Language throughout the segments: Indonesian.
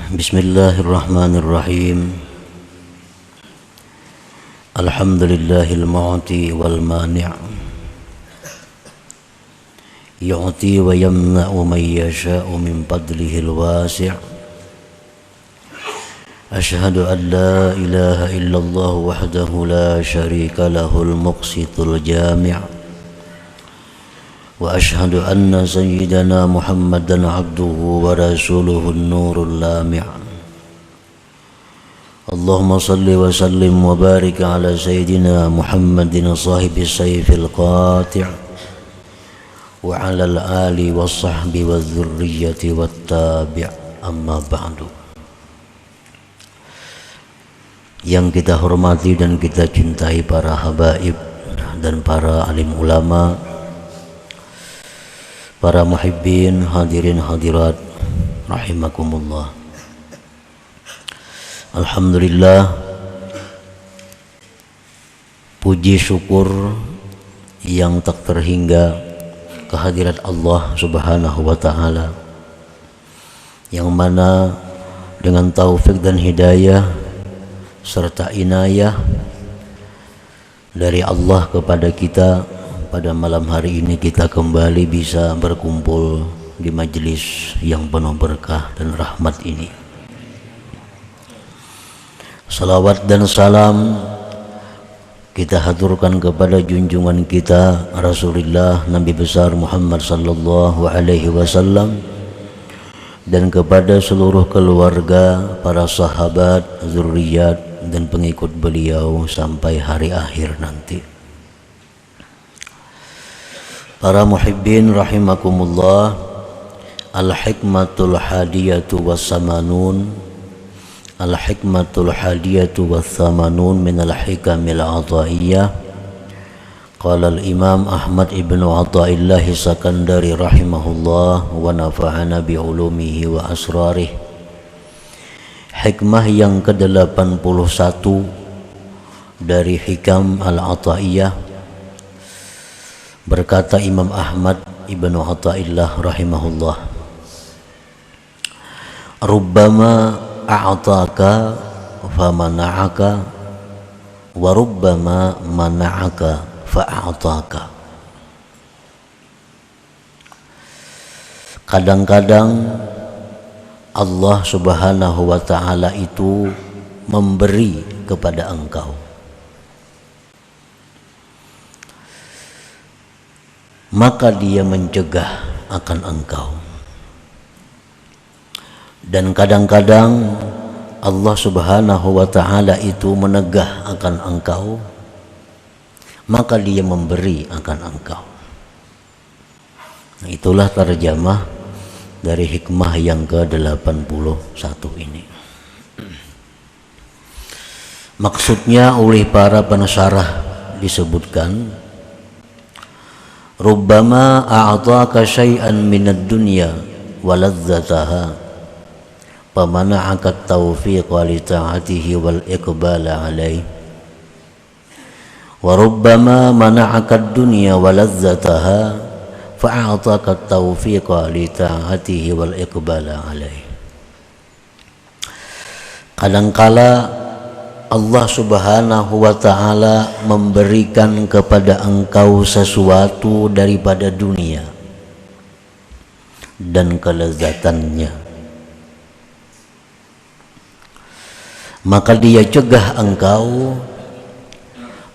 Bismillahirrahmanirrahim. Alhamdulillahil mu'ti wal mani', yu'ti wa yamna'u man yasha'u min fadlihil wasi'. Ashhadu an la ilaha illallah wahdahu la syarika lahul muqsitul jami'. Wa ashhadu anna sayyidana Muhammadan abduhu wa rasuluhu an-nurul lami'. Allahumma salli wa sallim wa barik ala sayyidina Muhammadin sahibis sayfil qati' wa ala al-ali wa sahbi wa dhurriyyati wa tabi', amma ba'du. Yang kita hormati dan kita cintai para habaib dan para alim ulama, para muhibbin, hadirin hadirat rahimakumullah. Alhamdulillah, puji syukur yang tak terhingga kehadirat Allah Subhanahu wa taala, yang mana dengan taufik dan hidayah serta inayah dari Allah kepada kita, pada malam hari ini kita kembali bisa berkumpul di majelis yang penuh berkah dan rahmat ini. Salawat dan salam kita haturkan kepada junjungan kita Rasulullah Nabi besar Muhammad sallallahu alaihi wasallam, dan kepada seluruh keluarga, para sahabat, zurriyat dan pengikut beliau sampai hari akhir nanti. Para muhibbin rahimakumullah, al-hikmatul hadiyatu wassamanun, al-hikmatul hadiyatu wassamanun min al-hikamil ataiyah. Qala al-imam Ahmad ibnu Athaillah Sakandari rahimahullah wa nafa'ana bi'ulumihi wa asrarih. Hikmah yang ke-81 dari hikam al-ataiyah. Berkata Imam Ahmad ibnu Athaillah rahimahullah, rubbama a'taka famana'aka wa rubbama mana'aka fa'ataka. Kadang-kadang Allah Subhanahu wa ta'ala itu memberi kepada engkau, maka dia mencegah akan engkau. Dan kadang-kadang Allah Subhanahu wa ta'ala itu menegah akan engkau, maka dia memberi akan engkau. Nah, itulah terjemah dari hikmah yang ke-81 ini. Maksudnya oleh para pensyarah disebutkan, rubbama a'taka syai'an minad dunya wa ladzataha famana'aka at-tawfiqa li ta'atihi wal iqbala 'alaihi, wa rubbama mana'aka ad-dunya wa ladzataha fa'ataka at-tawfiqa li ta'atihi wal iqbala 'alaihi. Kadangkala Allah Subhanahu wa ta'ala memberikan kepada engkau sesuatu daripada dunia dan kelezatannya, maka dia cegah engkau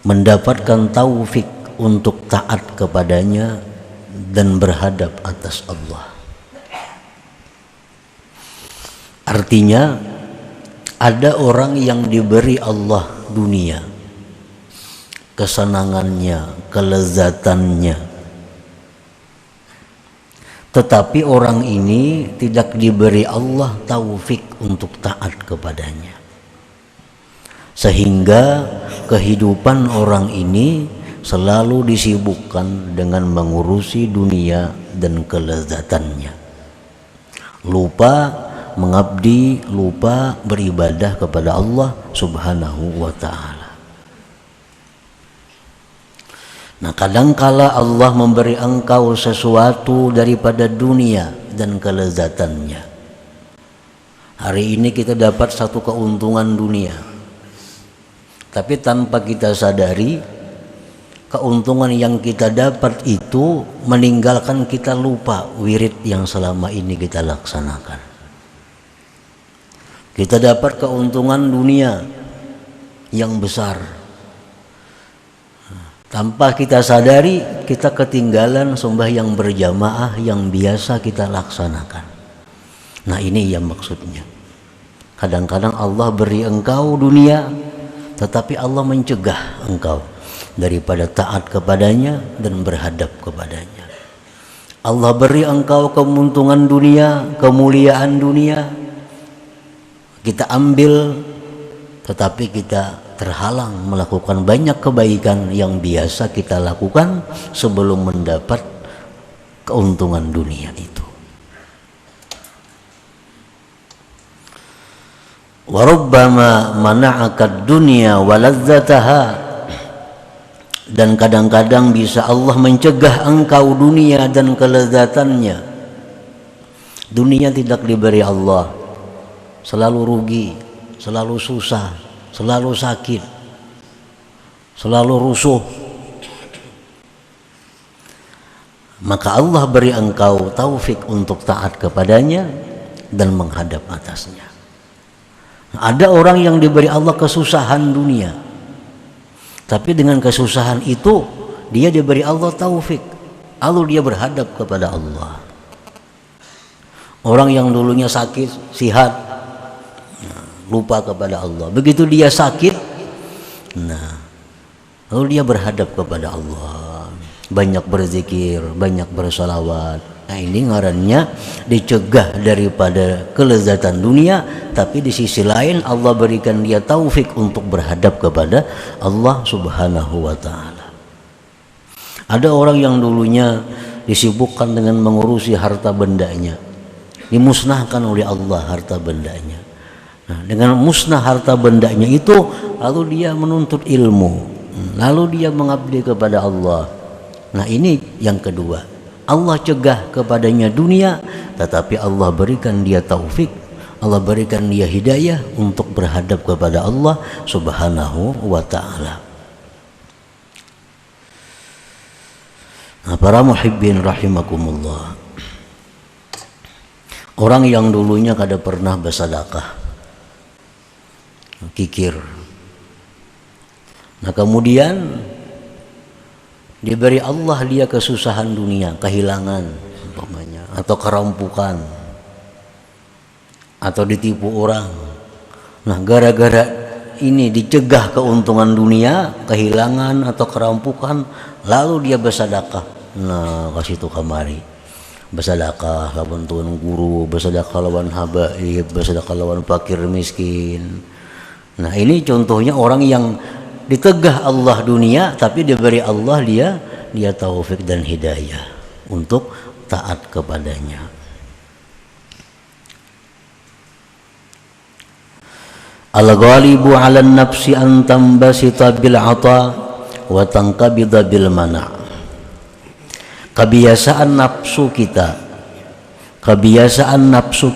mendapatkan taufik untuk taat kepadanya dan berhadap atas Allah. Artinya, ada orang yang diberi Allah dunia, kesenangannya, kelezatannya, tetapi orang ini tidak diberi Allah taufik untuk taat kepadanya, sehingga kehidupan orang ini selalu disibukkan dengan mengurusi dunia dan kelezatannya, lupa mengabdi, lupa beribadah kepada Allah Subhanahu wa ta'ala. Nah, kadangkala Allah memberi engkau sesuatu daripada dunia dan kelezatannya, Hari ini kita dapat satu keuntungan dunia, tapi tanpa kita sadari keuntungan yang kita dapat itu meninggalkan kita lupa wirid yang selama ini kita laksanakan. Kita dapat keuntungan dunia yang besar, tanpa kita sadari kita ketinggalan sembahyang berjamaah yang biasa kita laksanakan. Nah, ini yang maksudnya. Kadang-kadang Allah beri engkau dunia, tetapi Allah mencegah engkau daripada taat kepadanya dan berhadap kepadanya. Allah beri engkau keuntungan dunia, kemuliaan dunia, kita ambil, tetapi kita terhalang melakukan banyak kebaikan yang biasa kita lakukan sebelum mendapat keuntungan dunia itu. Wa rubbama mana'aka dunya wa ladzataha, dan kadang-kadang bisa Allah mencegah engkau dunia dan kelezatannya. Dunia tidak diberi Allah, selalu rugi, selalu susah, selalu sakit, selalu rusuh. Maka Allah beri engkau taufik untuk taat kepadanya dan menghadap atasnya. Ada orang yang diberi Allah kesusahan dunia, tapi dengan kesusahan itu dia diberi Allah taufik, lalu dia berhadap kepada Allah. Orang yang dulunya sakit, sihat, lupa kepada Allah. Begitu dia sakit, lalu dia berhadap kepada Allah, banyak berzikir, banyak bersalawat. Nah, ini ngarannya dicegah daripada kelezatan dunia, tapi di sisi lain Allah berikan dia taufik untuk berhadap kepada Allah Subhanahu wa ta'ala. Ada orang yang dulunya disibukkan dengan mengurusi harta bendanya, dimusnahkan oleh Allah harta bendanya. Nah, dengan musnah harta bendanya itu, lalu dia menuntut ilmu, lalu dia mengabdi kepada Allah. Nah, ini yang kedua. Allah cegah kepadanya dunia, tetapi Allah berikan dia taufik, Allah berikan dia hidayah untuk berhadap kepada Allah Subhanahu wa ta'ala. Nah, para muhibbin rahimakumullah, orang yang dulunya kada pernah bersedekah, kikir, nah kemudian diberi Allah dia kesusahan dunia, kehilangan umpamanya, atau kerampukan, atau ditipu orang. Nah, gara-gara ini dicegah keuntungan dunia, kehilangan atau kerampukan, lalu dia bersedekah. Nah, kasih itu kamari, bersedekah lawan tuan guru, bersedekah lawan habaib, bersedekah lawan fakir miskin. Nah, ini contohnya orang yang ditegah Allah dunia, tapi diberi Allah dia taufik dan hidayah untuk taat kepadanya. Al-ghalibu 'ala an-nafsi an tambasita bil 'ata wa tanqabida bil mana'. Kebiasaan nafsu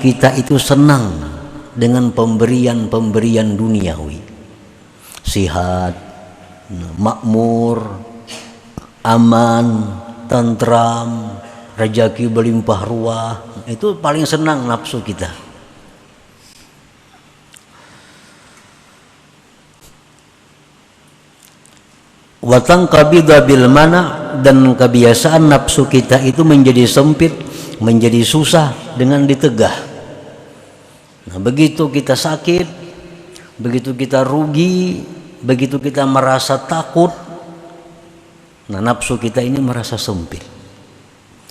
kita itu senang dengan pemberian duniawi. Sihat, makmur, aman, tentram, rezeki berlimpah ruah, itu paling senang nafsu kita. Watang kabida bil mana, dan kebiasaan nafsu kita itu menjadi sempit, menjadi susah dengan ditegah. Nah, begitu kita sakit, begitu kita rugi, begitu kita merasa takut, nah nafsu kita ini merasa sempit,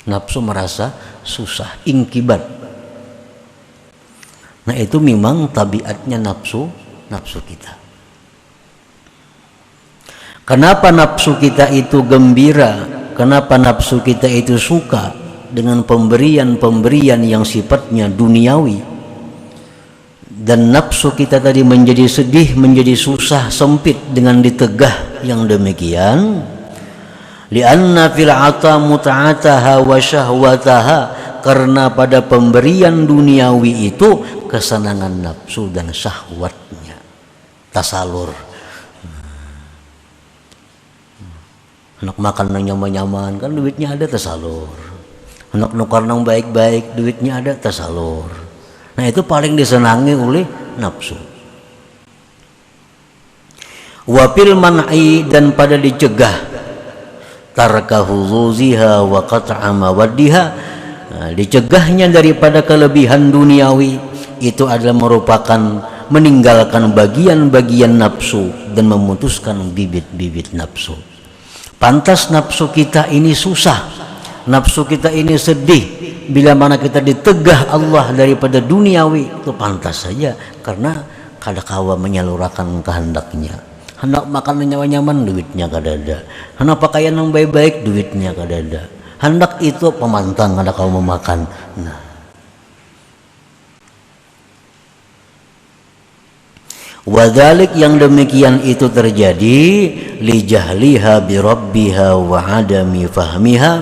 nafsu merasa susah, ingkibat. Nah, itu memang tabiatnya nafsu kita. Kenapa nafsu kita itu gembira? Kenapa nafsu kita itu suka dengan pemberian yang sifatnya duniawi? Dan nafsu kita tadi menjadi sedih, menjadi susah, sempit dengan ditegah yang demikian. Li'anna fil 'ata mut'ataha wa syahwataha, karena pada pemberian duniawi itu kesenangan nafsu dan syahwatnya tasalur. Anak makan nang nyaman-nyaman kan duitnya ada tasalur. Anak nukar nang baik-baik duitnya ada tasalur. Nah itu paling disenangi oleh nafsu. Wapil man'i dan pada dicegah tarkahu zuziha wa qat'a mawaddiha. Nah, dicegahnya daripada kelebihan duniawi itu adalah merupakan meninggalkan bagian-bagian nafsu dan memutuskan bibit-bibit nafsu. Pantas nafsu kita ini susah, nafsu kita ini sedih bila mana kita ditegah Allah daripada duniawi, itu pantas saja karena kadakawa menyalurkan kehendaknya. Hendak makan nyaman-nyaman duitnya kadada, hendak pakaian yang baik-baik duitnya kadada, hendak itu pemantang kadakawa memakan. Nah, wadhalik yang demikian itu terjadi li jahliha bi rabbiha wa adami fahmiha,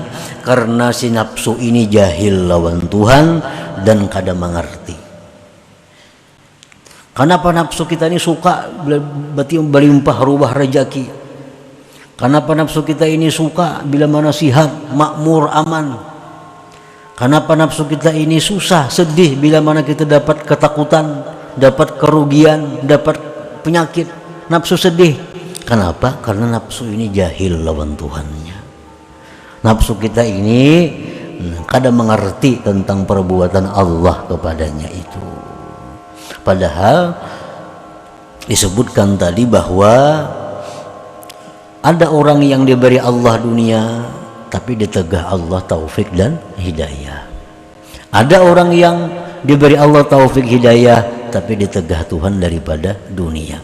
karena si nafsu ini jahil lawan Tuhan dan kada mengerti. Kenapa nafsu kita ini suka berarti berlimpah ruah rezeki? Kenapa nafsu kita ini suka bila mana sihat, makmur, aman? Kenapa nafsu kita ini susah, sedih bila mana kita dapat ketakutan, dapat kerugian, dapat penyakit? Nafsu sedih. Kenapa? Karena nafsu ini jahil lawan Tuhannya. Nafsu kita ini kadang mengerti tentang perbuatan Allah kepadanya itu. Padahal disebutkan tadi bahwa ada orang yang diberi Allah dunia tapi ditegah Allah taufik dan hidayah. Ada orang yang diberi Allah taufik hidayah tapi ditegah Tuhan daripada dunia.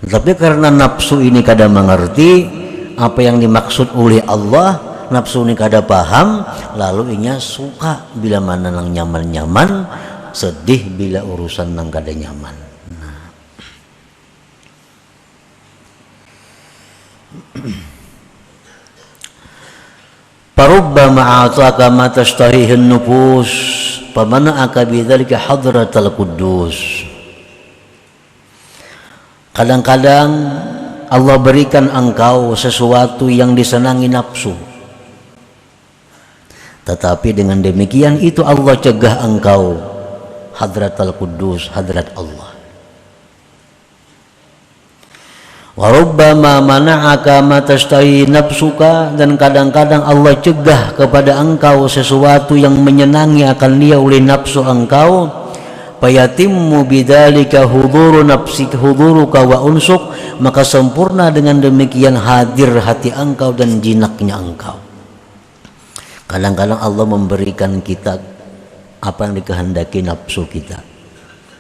Tapi karena nafsu ini kada mengerti apa yang dimaksud oleh Allah, nafsu ini kada paham, lalu inya suka bila mana nang nyaman-nyaman, sedih bila urusan nang kada nyaman. Nah. Parubbama ataka ma tashtahihi an-nufus famana'aka bidzalika hadratal quddus. Kadang-kadang Allah berikan engkau sesuatu yang disenangi nafsu, tetapi dengan demikian itu Allah cegah engkau hadratal quddus, hadrat Allah. Wa rubbama mana'aka ma tashtahi nafsuka, dan kadang-kadang Allah cegah kepada engkau sesuatu yang menyenangi akan dia oleh nafsu engkau, fayatimmu bidzalika huduru nafsika huduruka wa unsuk, maka sempurna dengan demikian hadir hati engkau dan jinaknya engkau. Kadang-kadang Allah memberikan kita apa yang dikehendaki nafsu kita.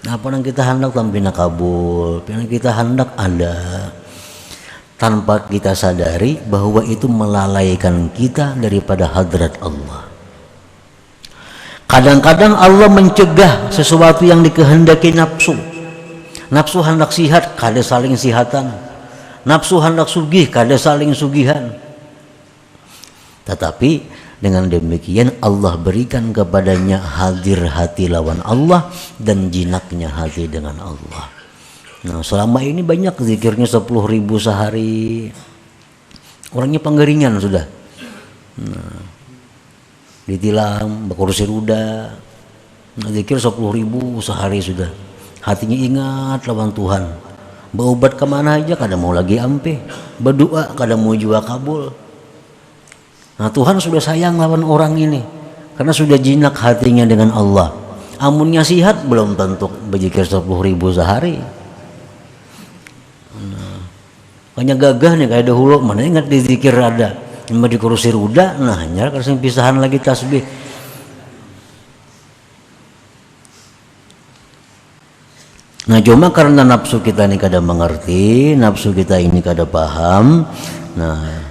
Apa yang kita hendak tampina kabul, apa yang kita hendak ada, tanpa kita sadari bahwa itu melalaikan kita daripada hadrat Allah. Kadang-kadang Allah mencegah sesuatu yang dikehendaki nafsu. Nafsu hendak sihat, kada saling sihatan. Nafsu hendak sugih, kada saling sugihan. Tetapi dengan demikian Allah berikan kepadanya hadir hati lawan Allah dan jinaknya hati dengan Allah. Nah, selama ini banyak zikirnya 10.000 sehari. Orangnya penggeringan sudah. Nah, ditilang, berkursi roda. Nah, zikir 10.000 sehari sudah. Hatinya ingat lawan Tuhan. Berobat kemana aja kada mau lagi ampe. Berdoa kada mau jua kabul. Nah, Tuhan sudah sayang lawan orang ini karena sudah jinak hatinya dengan Allah. Amunnya sihat belum tentu berzikir 10.000 sehari. Nah, hanya gagah nih kayak dahulu, mana ingat di zikir ada, cuma di kursi roda, nah hanya kasih pisahan lagi tasbih. Nah, cuma karena nafsu kita ini kada mengerti, nafsu kita ini kada paham, nah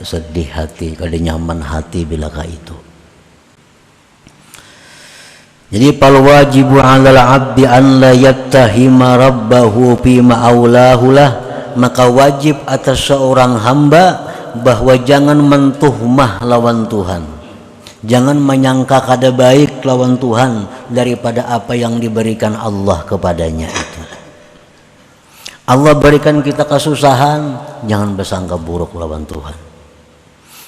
sedih hati, kada nyaman hati bilakah itu. Jadi fal wajibu 'alal 'abdi an la yattahima rabbahu fi ma aulahu lah, maka wajib atas seorang hamba bahwa jangan mentuhmah lawan Tuhan, Jangan menyangka kada baik lawan Tuhan daripada apa yang diberikan Allah kepadanya itu. Allah berikan kita kesusahan, jangan bersangka buruk lawan Tuhan.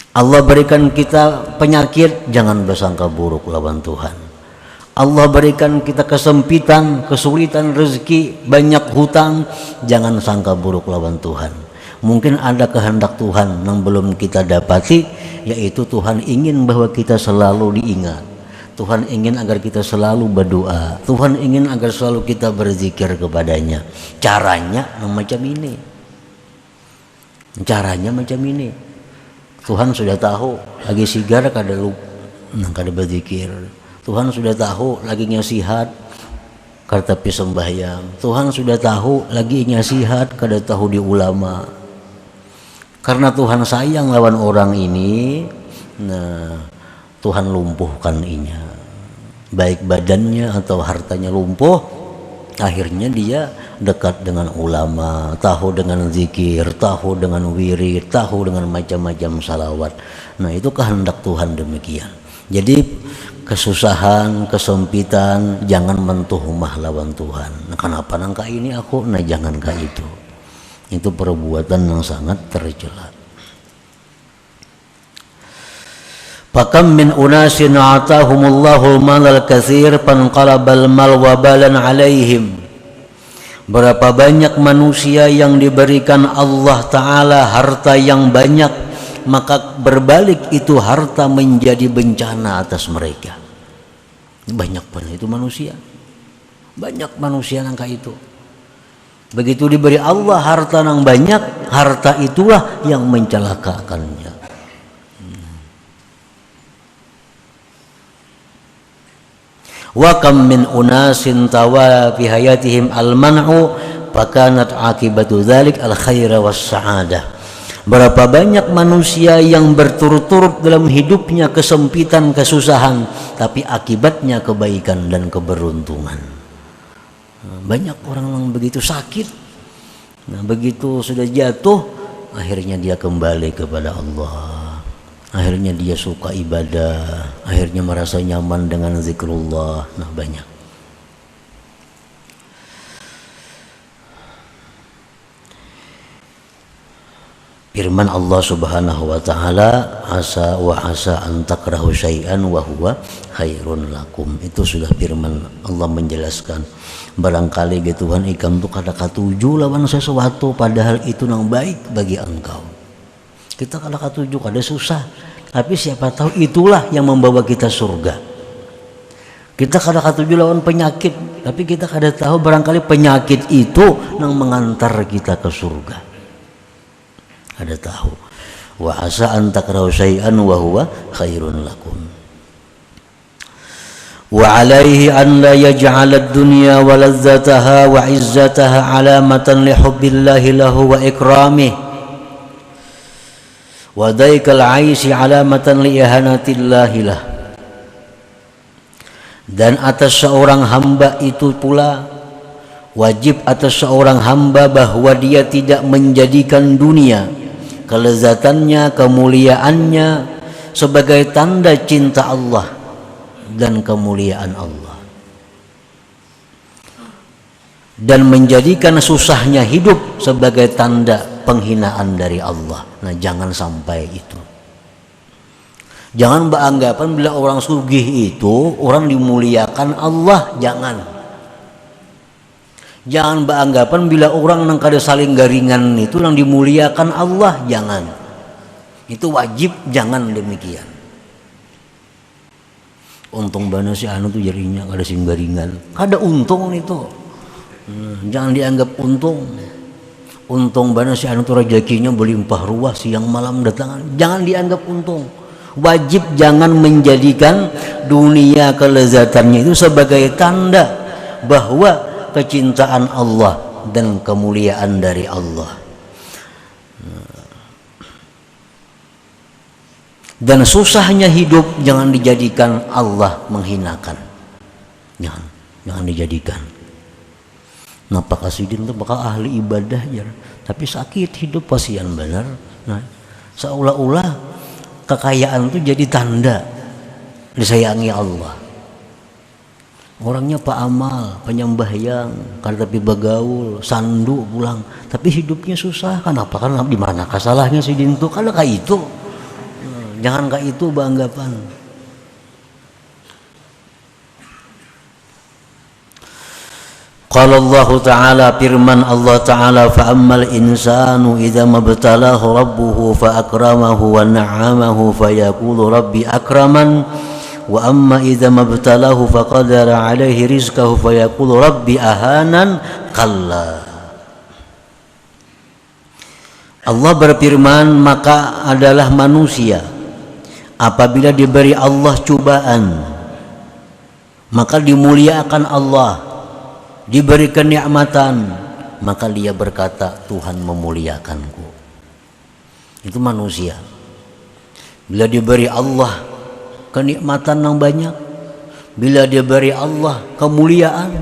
Allah berikan kita penyakit, jangan bersangka buruk lawan Tuhan. Allah berikan kita kesempitan, kesulitan rezeki, banyak hutang, jangan sangka buruk lawan Tuhan. Mungkin ada kehendak Tuhan yang belum kita dapati, yaitu Tuhan ingin bahwa kita selalu diingat. Tuhan ingin agar kita selalu berdoa. Tuhan ingin agar selalu kita berzikir kepadanya. Caranya macam ini. Caranya macam ini. Tuhan sudah tahu lagi sigar kada berzikir. Tuhan sudah tahu lagi nyasihat kada tapi sembahyang. Tuhan sudah tahu lagi nyasihat kada tahu di ulama. Karena Tuhan sayang lawan orang ini, nah Tuhan lumpuhkan inya, baik badannya atau hartanya lumpuh. Akhirnya dia dekat dengan ulama, tahu dengan zikir, tahu dengan wirid, tahu dengan macam-macam salawat. Nah itu kehendak Tuhan demikian. Jadi kesusahan, kesempitan, jangan mentuhmah lawan Tuhan. Nah, kenapa nangka ini aku? Nah jangan kah itu. Itu perbuatan yang sangat tercela. Fakam min unasin atahumullahu malal katsir fanqalabal mal wabalan alaihim. Berapa banyak manusia yang diberikan Allah Ta'ala harta yang banyak, maka berbalik itu harta menjadi bencana atas mereka. Banyak banget itu manusia. Banyak manusia yang kayak itu. Begitu diberi Allah harta yang banyak, harta itulah yang mencelakakannya. Wa kam min unasin tawa fi hayatihim al-man'u fakanat akibatu dzalik al-khaira was sa'adah. Berapa banyak manusia yang berturut-turut dalam hidupnya kesempitan, kesusahan, tapi akibatnya kebaikan dan keberuntungan. Banyak orang yang begitu sakit, nah begitu sudah jatuh, akhirnya dia kembali kepada Allah, akhirnya dia suka ibadah, akhirnya merasa nyaman dengan zikrullah. Nah banyak. Firman Allah Subhanahu wa taala, asa an takrahu syai'an wa huwa khairun lakum. Itu sudah firman Allah menjelaskan. Barangkali gitu Tuhan ikam tuh kada katuju lawan sesuatu padahal itu nang baik bagi engkau. Kita kada katuju, kada susah, tapi siapa tahu itulah yang membawa kita surga. Kita kada katuju lawan penyakit, tapi kita kada tahu barangkali penyakit itu nang mengantar kita ke surga. Ada tahu. Wa asa an takrahu syai'an wa huwa khairun lakum. Wa alaihi an la yaj'al ad-dunya wa lazzataha wa 'izzataha 'alamatan li hubbillahi lahu wa ikramih. Wa daikal 'aishi 'alamatan li ihanatillahi lah. Dan atas seorang hamba itu pula wajib atas seorang hamba bahwa dia tidak menjadikan dunia, kelezatannya, kemuliaannya sebagai tanda cinta Allah dan kemuliaan Allah, dan menjadikan susahnya hidup sebagai tanda penghinaan dari Allah. Nah jangan sampai itu. Jangan beranggapan bila orang sugih itu orang dimuliakan Allah. Jangan beranggapan bila orang nang kada saling garingan itu nang dimuliakan Allah. Jangan. Itu wajib jangan demikian. Untung bana si anu tuh jadinya kada sing garingan. Kada untung itu. Jangan dianggap untung. Untung bana si anu tuh rezekinya berlimpah ruah siang malam datangan. Jangan dianggap untung. Wajib jangan menjadikan dunia kelezatannya itu sebagai tanda bahwa kecintaan Allah dan kemuliaan dari Allah. Dan susahnya hidup jangan dijadikan Allah menghinakan. Jangan dijadikan. Nah Pak Asidin itu bakal ahli ibadah ya, tapi sakit hidup pasian benar. Nah seolah-olah kekayaan itu jadi tanda disayangi Allah. Orangnya Pak Amal, penyembahyang, kan tapi bagaul, sandu pulang, tapi hidupnya susah. Kenapa? Karena di mana salahnya si dintu? Kalau kayak itu, jangan kayak itu beranggapan. Qala Allah Ta'ala, firman Allah Ta'ala, fa ammal insanu idza mabtalahu rabbuhu fa akramahu wa na'amahu fa yaqulu rabbi akraman. Wa amma idza mabtalahu faqadara alaihi rizqahu fayaqulu rabbi ahanan. Kalla. Allah berfirman, maka adalah manusia apabila diberi Allah cobaan maka dimuliakan Allah, diberi kenikmatan maka dia berkata Tuhan memuliakanku. Itu manusia. Bila diberi Allah kenikmatan yang banyak, bila dia beri Allah kemuliaan,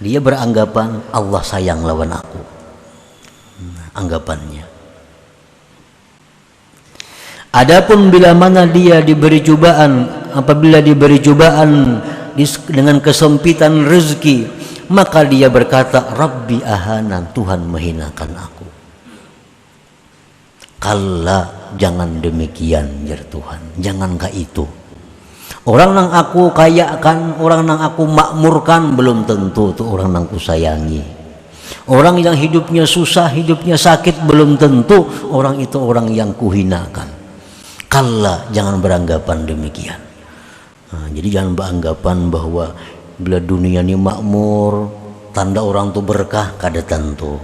dia beranggapan Allah sayang lawan aku. Anggapannya. Adapun bila mana dia diberi cobaan, apabila diberi cobaan dengan kesempitan rezeki, maka dia berkata Rabbi ahanan, Tuhan menghinakan aku. Kalla, jangan demikian jar Tuhan, jangankah itu. Orang yang aku kayakan, orang yang aku makmurkan belum tentu itu orang yang aku sayangi. Orang yang hidupnya susah, hidupnya sakit belum tentu orang itu orang yang kuhinakan. Kalla, jangan beranggapan demikian. Nah, jadi jangan beranggapan bahwa bila dunia ini makmur tanda orang itu berkah, kada tentu.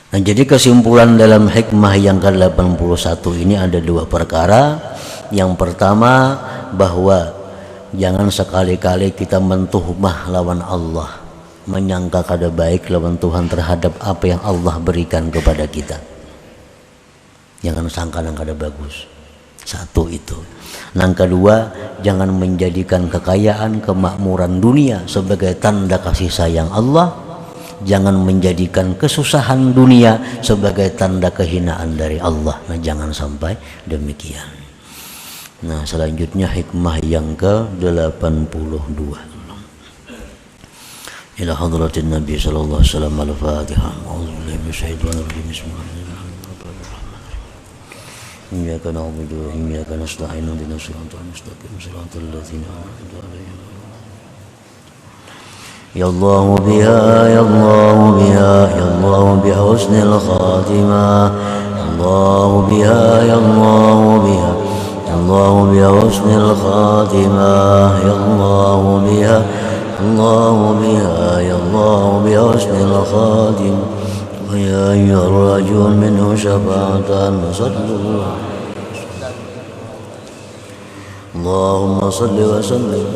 Nah, jadi kesimpulan dalam hikmah yang ke-81 ini ada dua perkara. Yang pertama, bahwa jangan sekali-kali kita mentuhmah lawan Allah, menyangka kada baik lawan Tuhan terhadap apa yang Allah berikan kepada kita. Jangan sangka yang kada bagus. Satu itu. Yang kedua, jangan menjadikan kekayaan, kemakmuran dunia sebagai tanda kasih sayang Allah. Jangan menjadikan kesusahan dunia sebagai tanda kehinaan dari Allah. Nah, jangan sampai demikian. Nah, selanjutnya hikmah yang ke-82. Ila hadratin Nabi sallallahu alaihi wasallam. Al-Fatihah. A'udzubillahi minasyaitonir rajim. Bismillahirrahmanirrahim. Iyyaka na'budu wa iyyaka nasta'in. Ihdinas siratal mustaqim. Siratal ladzina an'amta 'alaihim. Ya Allah biha, ya Allah biha, ya Allah bi husnil khatimah. Allah biha, ya Allah biha, ya Allah bi husnil khatimah. Ya Allah biha, Allah biha, ya Allah bi husnil khatimah. Wa ya ayyuhar rajul minhu syafa'atan. Sallallahu Allahumma salli wa sallim